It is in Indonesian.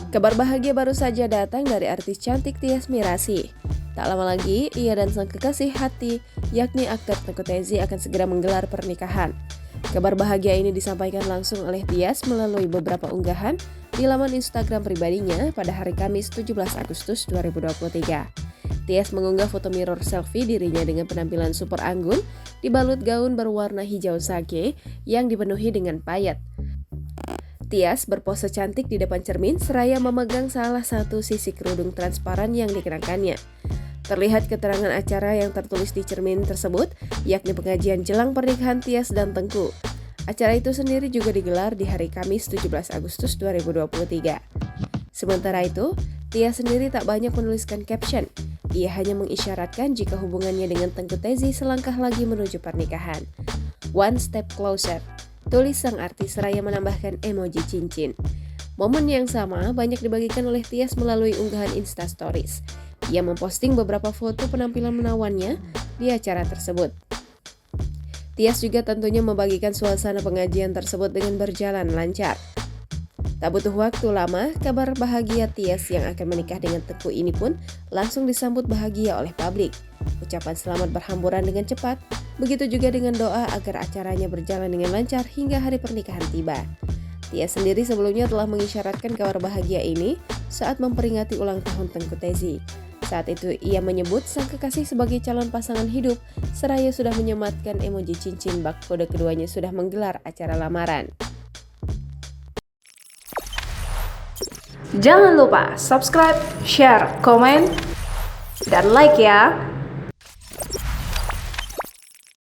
Kabar bahagia baru saja datang dari artis cantik Tyas Mirasih. Tak lama lagi, ia dan sang kekasih hati, yakni aktor Teuku Tezi akan segera menggelar pernikahan. Kabar bahagia ini disampaikan langsung oleh Tyas melalui beberapa unggahan di laman Instagram pribadinya pada hari Kamis 17 Agustus 2023. Tyas mengunggah foto mirror selfie dirinya dengan penampilan super anggun dibalut gaun berwarna hijau sage yang dipenuhi dengan payet. Tyas berpose cantik di depan cermin seraya memegang salah satu sisi kerudung transparan yang dikenakannya. Terlihat keterangan acara yang tertulis di cermin tersebut, yakni pengajian jelang pernikahan Tyas dan Teuku. Acara itu sendiri juga digelar di hari Kamis 17 Agustus 2023. Sementara itu, Tyas sendiri tak banyak menuliskan caption. Ia hanya mengisyaratkan jika hubungannya dengan Teuku Tezi selangkah lagi menuju pernikahan. One step closer, tulis sang artis seraya menambahkan emoji cincin. Momen yang sama banyak dibagikan oleh Tyas melalui unggahan Insta Stories. Ia memposting beberapa foto penampilan menawannya di acara tersebut. Tyas juga tentunya membagikan suasana pengajian tersebut dengan berjalan lancar. Tak butuh waktu lama, kabar bahagia Tyas yang akan menikah dengan Teuku ini pun langsung disambut bahagia oleh publik. Ucapan selamat berhamburan dengan cepat, begitu juga dengan doa agar acaranya berjalan dengan lancar hingga hari pernikahan tiba. Tyas sendiri sebelumnya telah mengisyaratkan kabar bahagia ini saat memperingati ulang tahun Teuku Tezi. Saat itu ia menyebut sang kekasih sebagai calon pasangan hidup, seraya sudah menyematkan emoji cincin bak kode keduanya sudah menggelar acara lamaran. Jangan lupa subscribe, share, komen, dan like ya!